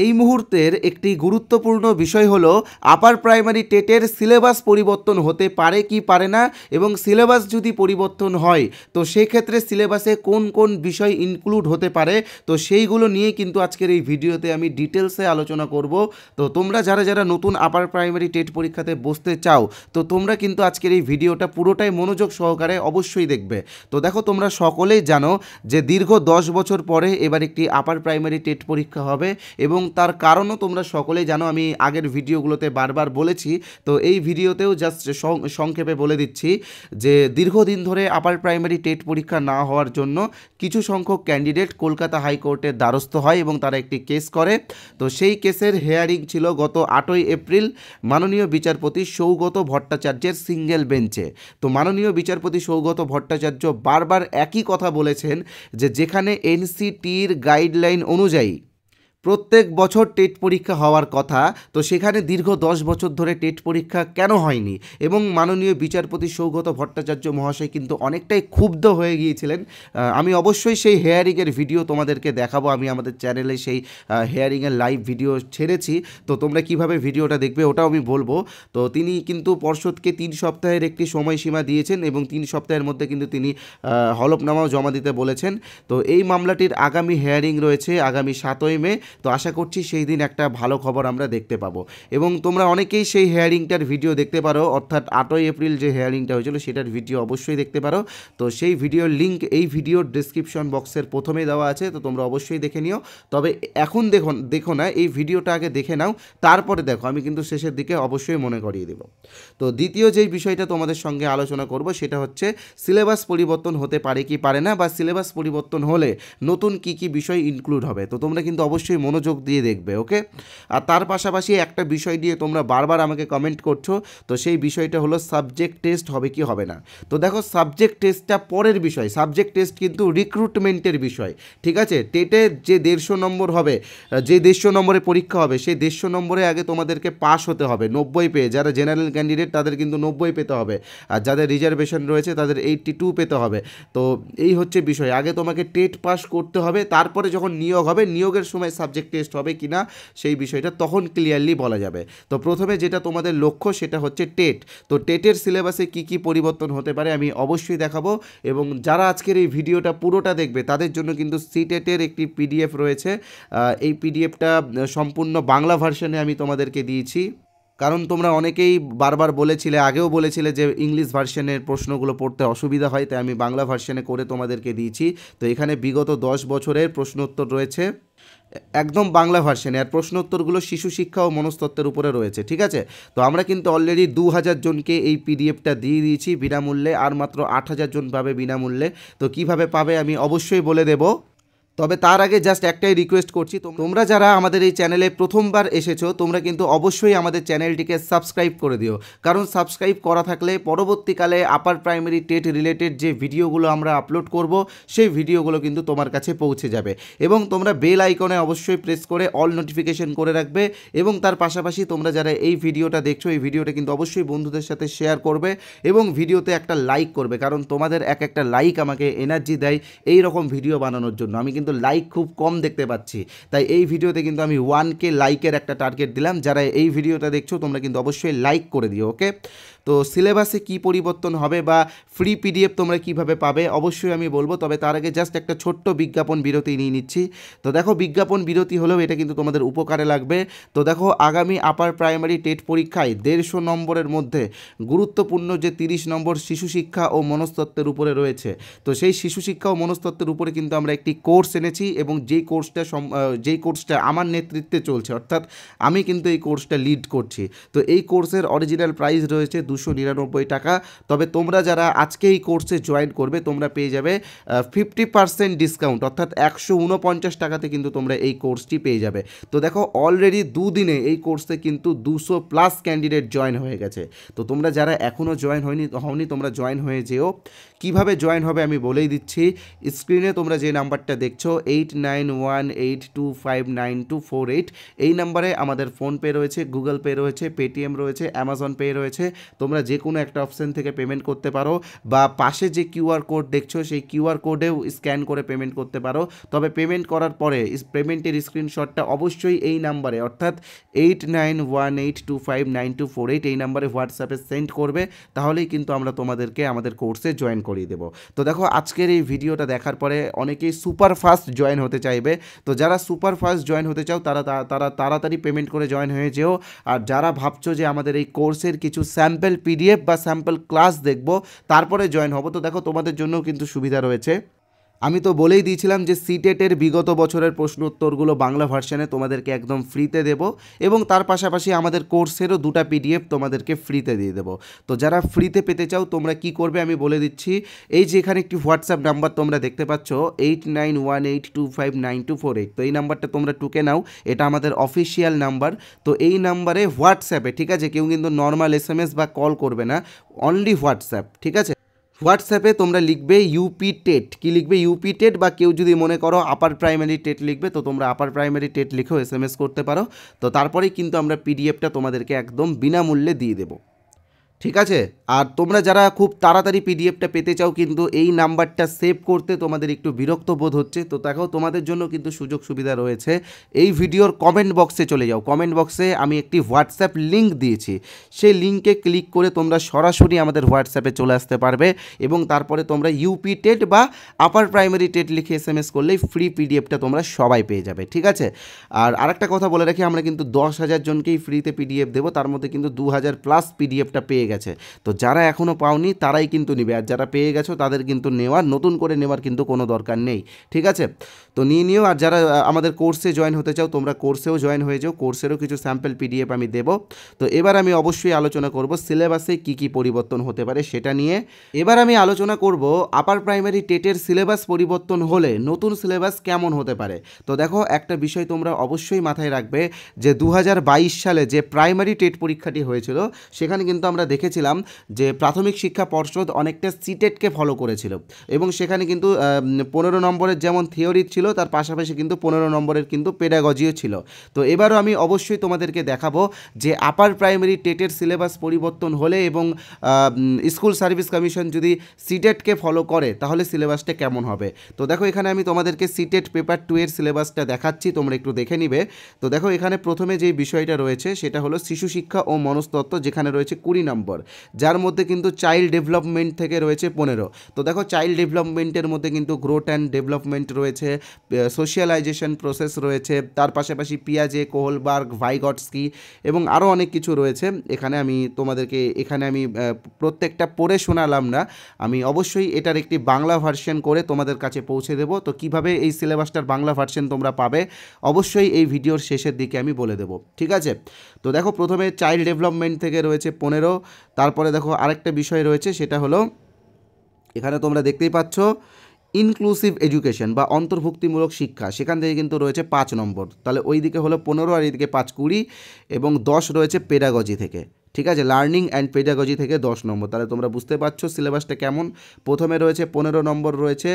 এই মুহূর্তের একটি গুরুত্বপূর্ণ বিষয় হলো আপার প্রাইমারি টেটের সিলেবাস পরিবর্তন হতে পারে কি পারে না, এবং সিলেবাস যদি পরিবর্তন হয় তো সেক্ষেত্রে সিলেবাসে কোন কোন বিষয় ইনক্লুড হতে পারে, তো সেইগুলো নিয়ে কিন্তু আজকের এই ভিডিওতে আমি ডিটেলসে আলোচনা করব। তো তোমরা যারা যারা নতুন আপার প্রাইমারি টেট পরীক্ষাতে বসতে চাও তো তোমরা কিন্তু আজকের এই ভিডিওটা পুরোটাই মনোযোগ সহকারে অবশ্যই দেখবে। তো দেখো, তোমরা সকলেই জানো যে দীর্ঘ 10 বছর পরে এবার একটি আপার প্রাইমারি টেট পরীক্ষা হবে, এবং তার কারণও তোমরা সকলেই জানো। আমি আগের ভিডিওগুলোতে বারবার বলেছি, তো এই ভিডিওতেও জাস্ট সংক্ষেপে বলে দিচ্ছি যে দীর্ঘদিন ধরে আপার প্রাইমারি টেট পরীক্ষা না হওয়ার জন্য কিছু সংখ্যক ক্যান্ডিডেট কলকাতা হাইকোর্টের দ্বারস্থ হয় এবং তারা একটি কেস করে। তো সেই কেসের হেয়ারিং ছিল গত 8ই এপ্রিল মাননীয় বিচারপতি সৌগত ভট্টাচার্যের সিঙ্গেল বেঞ্চে। তো মাননীয় বিচারপতি সৌগত ভট্টাচার্য বারবার একই কথা বলেছেন যে যেখানে এনসিটির গাইডলাইন অনুযায়ী প্রত্যেক বছর টেট পরীক্ষা হওয়ার কথা, তো সেখানে দীর্ঘ 10 বছর ধরে টেট পরীক্ষা কেন হয়নি, এবং মাননীয় বিচারপতি সৌগত ভট্টাচার্য মহাশয় কিন্তু অনেকটাই ক্ষুব্ধ হয়ে গিয়েছিলেন। আমি অবশ্যই সেই হেয়ারিংয়ের ভিডিও তোমাদেরকে দেখাবো, আমি আমাদের চ্যানেলে সেই হেয়ারিংয়ের লাইভ ভিডিও ছেড়েছি, তো তোমরা কিভাবে ভিডিওটা দেখবে ওটাও আমি বলবো। তো তিনি কিন্তু পর্ষদকে 3 সপ্তাহের একটি সময়সীমা দিয়েছেন এবং 3 সপ্তাহের মধ্যে কিন্তু তিনি হলফনামাও জমা দিতে বলেছেন। তো এই মামলাটির আগামী হেয়ারিং রয়েছে আগামী 7ই মে। তো আশা করছি সেই দিন একটা ভালো খবর আমরা দেখতে পাবো, এবং তোমরা অনেকেই সেই হেয়ারিংটার ভিডিও দেখতে পারো, অর্থাৎ 8ই এপ্রিল যে হেয়ারিংটা হয়েছিল সেটার ভিডিও অবশ্যই দেখতে পারো। তো সেই ভিডিওর লিঙ্ক এই ভিডিওর ডিসক্রিপশন বক্সের প্রথমেই দেওয়া আছে, তো তোমরা অবশ্যই দেখে নিও। তবে এখন দেখো না, এই ভিডিওটা আগে দেখে নাও, তারপরে দেখো, আমি কিন্তু শেষের দিকে অবশ্যই মনে করিয়ে দেব। তো দ্বিতীয় যেই বিষয়টা তোমাদের সঙ্গে আলোচনা করব সেটা হচ্ছে সিলেবাস পরিবর্তন হতে পারে কি পারে না, বা সিলেবাস পরিবর্তন হলে নতুন কি কি বিষয় ইনক্লুড হবে। তো তোমরা কিন্তু অবশ্যই মনোযোগ দিয়ে দেখবে, ওকে। আর তার পাশাপাশি একটা বিষয় দিয়ে তোমরা বারবার আমাকে কমেন্ট করছো, তো সেই বিষয়টা হলো সাবজেক্ট টেস্ট হবে কি হবে না। তো দেখো, সাবজেক্ট টেস্টটা পরের বিষয়, সাবজেক্ট টেস্ট কিন্তু রিক্রুটমেন্টের বিষয়, ঠিক আছে। টেটে যে 150 নম্বর হবে, যে 150 নম্বরে পরীক্ষা হবে, সেই 150 নম্বরে আগে তোমাদেরকে পাস হতে হবে 90 পেয়ে। যারা জেনারেল ক্যান্ডিডেট তাদের কিন্তু 90 পেতে হবে, আর যাদের রিজার্ভেশন রয়েছে তাদের 82 পেতে হবে। তো এই হচ্ছে বিষয়, আগে তোমাকে টেট পাস করতে হবে, তারপরে যখন নিয়োগ হবে, নিয়োগের সময় সাবজেক্ট টেস্ট হবে কি না সেই বিষয়টা তখন ক্লিয়ারলি বলা যাবে। তো প্রথমে যেটা তোমাদের লক্ষ্য সেটা হচ্ছে টেট। তো টেটের সিলেবাসে কি কি পরিবর্তন হতে পারে আমি অবশ্যই দেখাবো, এবং যারা আজকের এই ভিডিওটা পুরোটা দেখবে তাদের জন্য কিন্তু সিটেটের একটি পিডিএফ রয়েছে। এই পিডিএফটা সম্পূর্ণ বাংলা ভার্সনে আমি তোমাদেরকে দিয়েছি, কারণ তোমরা অনেকেই বারবার বলেছিলে, আগেও বলেছিলে যে ইংলিশ ভার্সনের প্রশ্নগুলো পড়তে অসুবিধা হয়, তাই আমি বাংলা ভার্সনে করে তোমাদেরকে দিয়েছি। তো এখানে বিগত 10 বছরের প্রশ্ন উত্তর রয়েছে একদম বাংলা ভার্সনে, আর প্রশ্ন উত্তরগুলো শিশু শিক্ষা ও মনস্তত্ত্বের উপরে রয়েছে, ঠিক আছে। তো আমরা কিন্তু অলরেডি 2000 জনকে এই পিডিএফটা দিয়ে দিয়েছি বিনামূল্যে, আর মাত্র 8000 জন পাবে বিনামূল্যে। তো কিভাবে পাবে আমি অবশ্যই বলে দেবো, তবে তার আগে জাস্ট একটাই রিকোয়েস্ট করছি, তোমরা যারা আমাদের এই চ্যানেলে প্রথমবার এসেছো তোমরা কিন্তু অবশ্যই আমাদের চ্যানেলটিকে সাবস্ক্রাইব করে দিও, কারণ সাবস্ক্রাইব করা থাকলে পরবর্তীকালে আপার প্রাইমারি টেট রিলেটেড যে ভিডিওগুলো আমরা আপলোড করব সেই ভিডিওগুলো কিন্তু তোমার কাছে পৌঁছে যাবে। এবং তোমরা বেল আইকনে অবশ্যই প্রেস করে অল নোটিফিকেশন করে রাখবে, এবং তার পাশাপাশি তোমরা যারা এই ভিডিওটা দেখছো এই ভিডিওটা কিন্তু অবশ্যই বন্ধুদের সাথে শেয়ার করবে, এবং ভিডিওতে একটা লাইক করবে, কারণ তোমাদের একটা লাইক আমাকে এনার্জি দেয় এই রকম ভিডিও বানানোর জন্য। আমি কিন্তু লাইক খুব কম দেখতে পাচ্ছি, তাই এই ভিডিওতে কিন্তু আমি 1K লাইকের একটা টার্গেট দিলাম। যারা এই ভিডিওটা দেখছো তোমরা কিন্তু অবশ্যই লাইক করে দিও, ওকে। তো সিলেবাসে কি পরিবর্তন হবে বা ফ্রি পিডিএফ তোমরা কিভাবে পাবে অবশ্যই আমি বলবো, তবে তার আগে জাস্ট একটা ছোট্ট বিজ্ঞাপন বিরতি নিয়ে নিচ্ছি। তো দেখো, বিজ্ঞাপন বিরতি হলেও এটা কিন্তু তোমাদের উপকারে লাগবে। তো দেখো, আগামী আপার প্রাইমারি টেট পরীক্ষায় 150 নম্বরের মধ্যে গুরুত্বপূর্ণ যে 30 নম্বর শিশু শিক্ষা ও মনস্তত্ত্বের উপরে রয়েছে, তো সেই শিশু শিক্ষা ও মনস্তত্ত্বের উপরে কিন্তু আমরা একটি কোর্স এনেছি, এবং যেই কোর্সটা আমার নেতৃত্বে চলছে, অর্থাৎ আমি কিন্তু এই কোর্সটা লিড করছি। তো এই কোর্সের অরিজিনাল প্রাইস রয়েছে 299 টাকা, তবে তোমরা যারা আজকে এই কোর্সে জয়েন করবে তোমরা পেয়ে যাবে 50% ডিসকাউন্ট, অর্থাৎ 149 টাকাতে কিন্তু তোমরা এই কোর্সটি পেয়ে যাবে। তো দেখো, অলরেডি দুদিনে এই কোর্সে কিন্তু 200+ ক্যান্ডিডেট জয়েন হয়ে গেছে। তো তোমরা যারা এখনও জয়েন হওনি তোমরা জয়েন হয়ে যেও, কিভাবে জয়েন হবে আমি বলেই দিচ্ছি। স্ক্রিনে তোমরা যে নাম্বারটা দেখছো 8918259248, এই নাম্বারে আমাদের ফোনপে রয়েছে, গুগল পে রয়েছে, পেটিএম রয়েছে, অ্যামাজন পে রয়েছে। তোমরা যে কোনো একটা অপশান থেকে পেমেন্ট করতে পারো, বা পাশে যে কিউআর কোড দেখছো সেই কিউআর কোডেও স্ক্যান করে পেমেন্ট করতে পারো। তবে পেমেন্ট করার পরে পেমেন্টের স্ক্রিনশটটা অবশ্যই এই নাম্বারে, অর্থাৎ 8918259248 এই নাম্বারে হোয়াটসঅ্যাপে সেন্ড করবে। তাহলেই কিন্তু আমরা তোমাদেরকে আমাদের কোর্সে জয়েন করিয়ে দেবো। তো দেখো আজকের এই ভিডিওটা দেখার পরে অনেকেই সুপার ফাস্ট জয়েন হতে চাইবে। তো যারা সুপার ফাস্ট জয়েন হতে চাও তারা তাড়াতাড়ি পেমেন্ট করে জয়েন হয়ে যেও। আর যারা ভাবছো যে আমাদের এই কোর্সের কিছু স্যাম্পল পিডিএফ বা স্যাম্পল ক্লাস দেখবো তারপরে জয়েন হবো, তো দেখো তোমাদের জন্যও কিন্তু সুবিধা রয়েছে। আমি তো বলেই দিয়েছিলাম যে সিটেটের বিগত বছরের প্রশ্ন উত্তরগুলো বাংলা ভার্সানে তোমাদেরকে একদম ফ্রিতে দেবো, এবং তার পাশাপাশি আমাদের কোর্সেরও 2টা পিডিএফ তোমাদেরকে ফ্রিতে দিয়ে দেবো। তো যারা ফ্রিতে পেতে চাও তোমরা কি করবে আমি বলে দিচ্ছি। এই যে এখানে একটি হোয়াটসঅ্যাপ নাম্বার তোমরা দেখতে পাচ্ছ 8918259248, তো এই নাম্বারটা তোমরা টুকে নাও, এটা আমাদের অফিসিয়াল নাম্বার। তো এই নাম্বারে হোয়াটসঅ্যাপে, ঠিক আছে, কেউ কিন্তু নর্মাল এসএমএস বা কল করবে না, অনলি হোয়াটসঅ্যাপ, ঠিক আছে। হোয়াটসঅ্যাপে তোমরা লিখবে ইউপি টেট, কি লিখবে ইউপি টেট, বা কেউ যদি মনে করো আপার প্রাইমারি টেট লিখবে তো তোমরা আপার প্রাইমারি টেট লিখেও এসএমএস করতে পারো। তো তারপরেই কিন্তু আমরা পিডিএফটা তোমাদেরকে একদম বিনামূল্যে দিয়ে দেবো, ঠিক আছে। আর তোমরা যারা খুব তাড়াতাড়ি পিডিএফটা পেতে চাও কিন্তু এই নাম্বারটা সেভ করতে তোমাদের একটু বিরক্ত বোধ হচ্ছে, তো দেখো তোমাদের জন্য কিন্তু সুযোগ সুবিধা রয়েছে। এই ভিডিওর কমেন্ট বক্সে চলে যাও, কমেন্ট বক্সে আমি একটি হোয়াটসঅ্যাপ লিঙ্ক দিয়েছি, সেই লিঙ্কে ক্লিক করে তোমরা সরাসরি আমাদের হোয়াটসঅ্যাপে চলে আসতে পারবে, এবং তারপরে তোমরা ইউপি টেট বা আপার প্রাইমারি টেট লিখে এসএমএস করলেই ফ্রি পিডিএফটা তোমরা সবাই পেয়ে যাবে, ঠিক আছে। আর আরেকটা কথা বলে রাখি, আমরা কিন্তু 10,000 জনকেই ফ্রিতে পিডিএফ দেবো, তার মধ্যে কিন্তু 2,000 প্লাস পিডিএফটা পেয়ে গেছে। তো যারা এখনও পাওনি তারাই কিন্তু নেবে, আর যারা পেয়ে গেছো তাদের কিন্তু নতুন করে নেওয়ার কিন্তু কোনো দরকার নেই, ঠিক আছে। তো নিয়ে নিও। আর যারা আমাদের কোর্সে জয়েন হতে চাও তোমরা কোর্সেও জয়েন হয়ে যাও, কোর্সেরও কিছু স্যাম্পল পিডিএফ আমি দেবো। তো এবার আমি অবশ্যই আলোচনা করব সিলেবাসে কি কি পরিবর্তন হতে পারে সেটা নিয়ে। এবার আমি আলোচনা করব আপার প্রাইমারি টেটের সিলেবাস পরিবর্তন হলে নতুন সিলেবাস কেমন হতে পারে। তো দেখো একটা বিষয় তোমরা অবশ্যই মাথায় রাখবে যে 2022 সালে যে প্রাইমারি টেট পরীক্ষাটি হয়েছিল সেখানে কিন্তু আমরা দেখেছিলাম যে প্রাথমিক শিক্ষা পর্ষদ অনেকটা সিটেটকে ফলো করেছিল, এবং সেখানে কিন্তু 15 নম্বরের যেমন থিওরি ছিল তার পাশাপাশি কিন্তু 15 নম্বরের কিন্তু পেডাগজিও ছিল। তো এবারও আমি অবশ্যই তোমাদেরকে দেখাবো যে আপার প্রাইমারি টেটের সিলেবাস পরিবর্তন হলে এবং স্কুল সার্ভিস কমিশন যদি সিটেটকে ফলো করে তাহলে সিলেবাসটা কেমন হবে। তো দেখো এখানে আমি তোমাদেরকে সিটেট পেপার 2 এর সিলেবাসটা দেখাচ্ছি, তোমরা একটু দেখে নিবে। তো দেখো এখানে প্রথমে যে বিষয়টা রয়েছে সেটা হলো শিশু শিক্ষা ও মনস্তত্ত্ব, যেখানে রয়েছে 20 নম্বর, যার মধ্যে কিন্তু চাইল্ড ডেভেলপমেন্ট থেকে রয়েছে 15। তো দেখো চাইল্ড ডেভেলপমেন্টের মধ্যে কিন্তু গ্রোথ অ্যান্ড ডেভেলপমেন্ট রয়েছে, সোশ্যালাইজেশন প্রসেস রয়েছে, তার পাশাপাশি পিয়াজে, কোহলবার্গ, ভাইগটস্কি এবং আরও অনেক কিছু রয়েছে। এখানে আমি তোমাদেরকে প্রত্যেকটা পড়ে শোনালাম না, আমি অবশ্যই এটার একটি বাংলা ভার্সন করে তোমাদের কাছে পৌঁছে দেবো। তো কিভাবে এই সিলেবাসটার বাংলা ভার্সন তোমরা পাবে অবশ্যই এই ভিডিওর শেষের দিকে আমি বলে দেবো, ঠিক আছে। তো দেখো প্রথমে চাইল্ড ডেভেলপমেন্ট থেকে রয়েছে 15, তারপরে দেখো আরেকটা বিষয় রয়েছে সেটা হলো এখানে তোমরা দেখতেই পাচ্ছ ইনক্লুসিভ এডুকেশন বা অন্তর্ভুক্তিমূলক শিক্ষা, সেখান থেকে কিন্তু রয়েছে 5 নম্বর, তাহলে ওই দিকে হলো 15 আর এইদিকে 5 20 এবং 10 রয়েছে পেডাগজি থেকে, ঠিক আছে, লার্নিং অ্যান্ড পেডাগজি থেকে 10 নম্বর। তাহলে তোমরা বুঝতে পারছো সিলেবাসটা কেমন। প্রথমে রয়েছে 15 নম্বর রয়েছে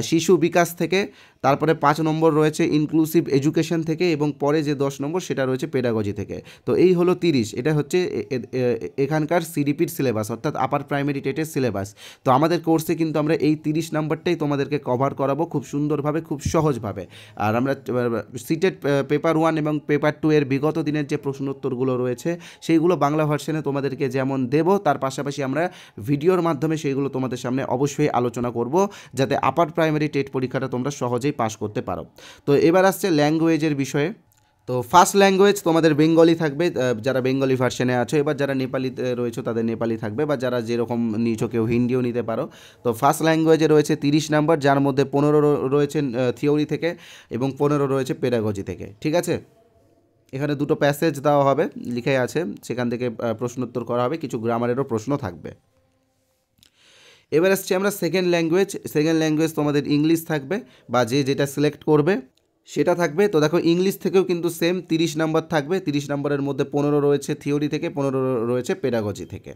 শিশু বিকাশ থেকে, তারপরে 5 নম্বর রয়েছে ইনক্লুসিভ এডুকেশন থেকে, এবং পরে যে 10 নম্বর সেটা রয়েছে পেডাগজি থেকে। তো এই হলো 30, এটা হচ্ছে এখানকার সিডিপির সিলেবাস, অর্থাৎ আপার প্রাইমারি টেটের সিলেবাস। তো আমাদের কোর্সে কিন্তু আমরা এই 30 নম্বরটাই তোমাদেরকে কভার করাবো খুব সুন্দরভাবে, খুব সহজভাবে। আর আমরা সিটেট পেপার 1 এবং পেপার 2 এর বিগত দিনের যে প্রশ্নোত্তরগুলো রয়েছে সেইগুলো বাংলা ভার্সনে তোমাদেরকে যেমন দেব, তার পাশাপাশি আমরা ভিডিওর মাধ্যমে সেইগুলো তোমাদের সামনে অবশ্যই আলোচনা করব, যাতে আপার প্রাইমারি টেট পরীক্ষাটা তোমরা সহজেই পাস করতে পারো। তো এবার আসছে ল্যাঙ্গুয়েজের বিষয়ে। তো ফার্স্ট ল্যাঙ্গুয়েজ তোমাদের বেঙ্গলি থাকবে, যারা বেঙ্গলি ভার্সনে আছো। এবার যারা নেপালিতে রয়েছে তাদের নেপালি থাকবে, বা যারা যেরকম নিয়েছো কেউ হিন্দিও নিতে পারো। তো ফার্স্ট ল্যাঙ্গুয়েজে রয়েছে 30 নম্বর, যার মধ্যে 15 রয়েছে থিওরি থেকে এবং 15 রয়েছে পেডাগজি থেকে, ঠিক আছে। এখানে দুটো প্যাসেজ দেওয়া হবে, লিখে আছে, সেখান থেকে প্রশ্নোত্তর করা হবে, কিছু গ্রামারেরও প্রশ্ন থাকবে। এবার আসছে আমরা সেকেন্ড ল্যাঙ্গুয়েজ। সেকেন্ড ল্যাঙ্গুয়েজ তোমাদের ইংলিশ থাকবে, বা যে যেটা সিলেক্ট করবে। সেটা থাকবে। তো দেখো ইংলিশ থেকেও কিন্তু সেম 30 নাম্বার থাকবে, 30 নাম্বারের মধ্যে 15 রয়েছে থিওরি থেকে, 15 রয়েছে পেডাগজি থেকে।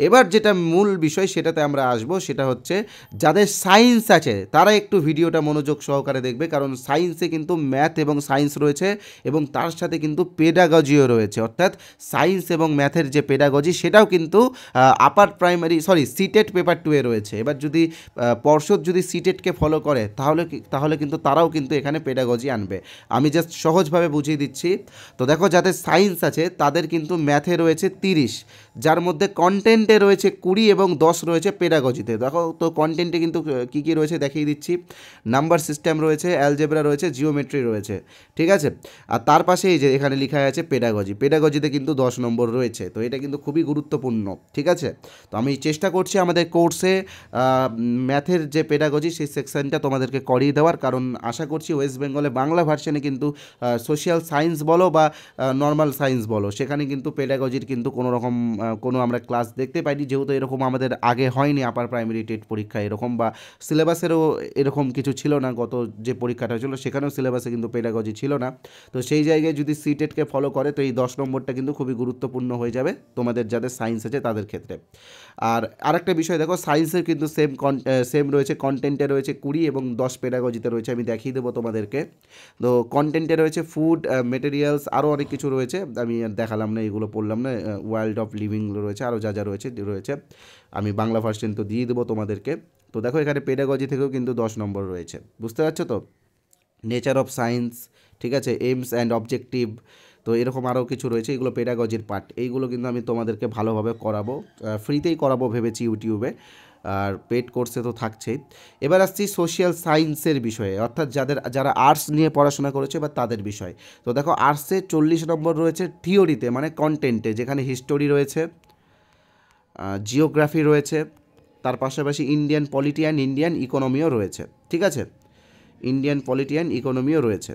এবার যেটা মূল বিষয় সেটাতে আমরা আসবো, সেটা হচ্ছে যাদের সায়েন্স আছে তারা একটু ভিডিওটা মনোযোগ সহকারে দেখবে, কারণ সায়েন্সে কিন্তু ম্যাথ এবং সায়েন্স রয়েছে এবং তার সাথে কিন্তু পেডাগজিও রয়েছে, অর্থাৎ সায়েন্স এবং ম্যাথের যে পেডাগজি সেটাও কিন্তু আপার প্রাইমারি সিটেট পেপার 2 এ রয়েছে। এবার যদি পর্ষদ যদি সিটেটকে ফলো করে তাহলে কিন্তু তারাও কিন্তু এখানে পেডাগজি আনবে। আমি জাস্ট সহজভাবে বুঝিয়ে দিচ্ছি। তো দেখো যাদের সায়েন্স আছে তাদের কিন্তু ম্যাথে রয়েছে 30, যার মধ্যে কন্টেন্টে রয়েছে 20 এবং 10 রয়েছে পেডাগজিতে। দেখো তো কন্টেন্টে কিন্তু কী কী রয়েছে দেখিয়ে দিচ্ছি। নাম্বার সিস্টেম রয়েছে, অ্যালজেব্রা রয়েছে, জিওমেট্রি রয়েছে, ঠিক আছে। আর তার পাশে এই যে এখানে লেখা আছে পেডাগজিতে কিন্তু 10 নম্বর রয়েছে। তো এটা কিন্তু খুবই গুরুত্বপূর্ণ, ঠিক আছে। তো আমি চেষ্টা করছি আমাদের কোর্সে ম্যাথের যে পেডাগজি সেই সেকশনটা তোমাদেরকে করিয়ে দেওয়ার, কারণ আশা করছি ওয়েস্ট বেঙ্গলে বাংলা ভার্সনে কিন্তু সোশ্যাল সায়েন্স বলো বা নর্মাল সায়েন্স বলো, সেখানে কিন্তু পেডাগজির কিন্তু কোনো রকম কোনো আমরা ক্লাস দেখতে পাইনি, যেহেতু এরকম আমাদের আগে হয়নি আপার প্রাইমারি টেট পরীক্ষা এরকম, বা সিলেবাসেরও এরকম কিছু ছিল না। গত যে পরীক্ষাটা হয়েছিল সেখানেও সিলেবাসে কিন্তু পেডাগজি ছিল না। তো সেই জায়গায় যদি সিটেটকে ফলো করে তো এই 10 নম্বরটা কিন্তু খুবই গুরুত্বপূর্ণ হয়ে যাবে তোমাদের যাদের সায়েন্স আছে তাদের ক্ষেত্রে। আর আরেকটা বিষয় দেখো, সায়েন্সের কিন্তু সেম রয়েছে, কন্টেন্টে রয়েছে 20 এবং 10 পেডাগজিতে রয়েছে। আমি দেখিয়ে দেবো তোমাদেরকে। তো কন্টেন্টে রয়েছে ফুড, মেটেরিয়ালস, আরও অনেক কিছু রয়েছে, আমি আর দেখালাম না, এগুলো পড়লাম না। ওয়ার্ল্ড অফ লিভিং রয়েছে, আরও যা যা রয়েছে আমি বাংলা ভার্সন তো দিয়ে দেবো তোমাদেরকে। তো দেখো এখানে পেডাগজি থেকেও কিন্তু 10 নম্বর রয়েছে, বুঝতে পারছো তো। নেচার অফ সায়েন্স, ঠিক আছে, এইমস অ্যান্ড অবজেক্টিভ, তো এরকম আরও কিছু রয়েছে, এগুলো পেডাগজির পার্ট। এইগুলো কিন্তু আমি তোমাদেরকে ভালোভাবে করাবো, ফ্রিতেই করাবো ভেবেছি ইউটিউবে, আর পেড কোর্সে তো থাকছেই। এবার আসছি সোশ্যাল সায়েন্সের বিষয়ে, অর্থাৎ যারা আর্টস নিয়ে পড়াশোনা করেছে বা তাদের বিষয়। তো দেখো আর্টসে 40 নম্বর রয়েছে থিওরিতে, মানে কন্টেন্টে, যেখানে হিস্টোরি রয়েছে, জিওগ্রাফি রয়েছে, তার পাশাপাশি ইন্ডিয়ান পলিটি অ্যান্ড ইন্ডিয়ান ইকোনমিও রয়েছে, ঠিক আছে, ইন্ডিয়ান পলিটি অ্যান্ড ইকোনমিও রয়েছে।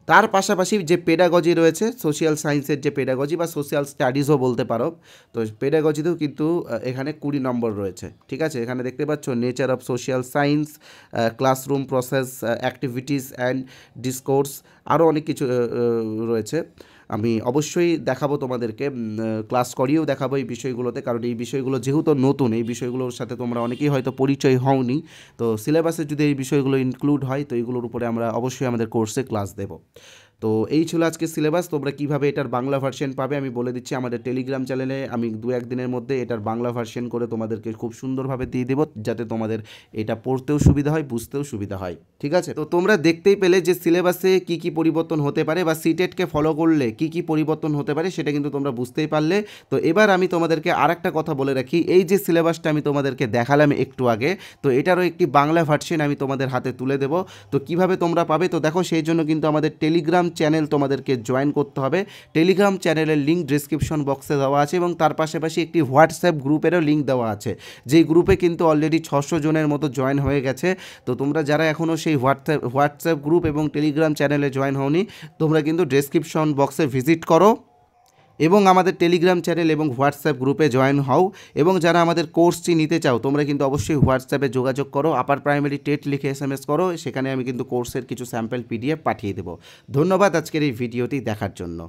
তার পাশাপাশি যে পেডাগজি রয়েছে সোশ্যাল সায়েন্সের যে পেডাগজি বা সোশ্যাল স্টাডিজও বলতে পারো, তো পেডাগজিতেও কিন্তু এখানে 20 নম্বর রয়েছে, ঠিক আছে। এখানে দেখতে পাচ্ছ nature of social science, classroom process, activities and discourse, আরও অনেক কিছু রয়েছে। আমি অবশ্যই দেখাবো তোমাদেরকে, ক্লাস করিয়েও দেখাবো এই বিষয়গুলোতে, কারণ এই বিষয়গুলো যেহেতু নতুন, এই বিষয়গুলোর সাথে তোমরা অনেকেই হয়তো পরিচয় হওনি। তো সিলেবাসে যদি এই বিষয়গুলো ইনক্লুড হয় তো এইগুলোর উপরে আমরা অবশ্যই আমাদের কোর্সে ক্লাস দেব। তো এই ছিল আজকে সিলেবাস। তোমরা কীভাবে এটার বাংলা ভার্সন পাবে আমি বলে দিচ্ছি, আমাদের টেলিগ্রাম চ্যানেলে আমি 2-1 দিনের মধ্যে এটার বাংলা ভার্সন করে তোমাদেরকে খুব সুন্দরভাবে দিয়ে দেবো, যাতে তোমাদের এটা পড়তেও সুবিধা হয়, বুঝতেও সুবিধা হয়, ঠিক আছে। তো তোমরা দেখতেই পেলে যে সিলেবাসে কী কী পরিবর্তন হতে পারে বা সিটেটকে ফলো করলে কী কী পরিবর্তন হতে পারে সেটা কিন্তু তোমরা বুঝতেই পারলে। তো এবার আমি তোমাদেরকে আরেকটা কথা বলে রাখি, এই যে সিলেবাসটা আমি তোমাদেরকে দেখালাম একটু আগে, তো এটারও একটি বাংলা ভার্সন আমি তোমাদের হাতে তুলে দেবো। তো কিভাবে তোমরা পাবে, তো দেখো সেই জন্য কিন্তু আমাদের টেলিগ্রাম চ্যানেল তোমাদেরকে জয়েন করতে হবে। টেলিগ্রাম চ্যানেলের লিঙ্ক ডিসক্রিপশন বক্সে দেওয়া আছে এবং তার পাশাপাশি একটি হোয়াটসঅ্যাপ গ্রুপেরও লিঙ্ক দেওয়া আছে, যেই গ্রুপে কিন্তু অলরেডি 600 জনের মতো জয়েন হয়ে গেছে। তো তোমরা যারা এখনও সেই হোয়াটসঅ্যাপ গ্রুপ এবং টেলিগ্রাম চ্যানেলে জয়েন হওনি, তোমরা কিন্তু ডেসক্রিপশন বক্সে ভিজিট করো এবং আমাদের টেলিগ্রাম চ্যানেল এবং হোয়াটসঅ্যাপ গ্রুপে জয়েন হও। এবং যারা আমাদের কোর্সটি নিতে চাও তোমরা কিন্তু অবশ্যই হোয়াটসঅ্যাপে যোগাযোগ করো, আপার প্রাইমারি টেট লিখে SMS করো, সেখানে আমি কিন্তু কোর্সের কিছু স্যাম্পল PDF পাঠিয়ে দেবো। ধন্যবাদ আজকের এই ভিডিওটি দেখার জন্য।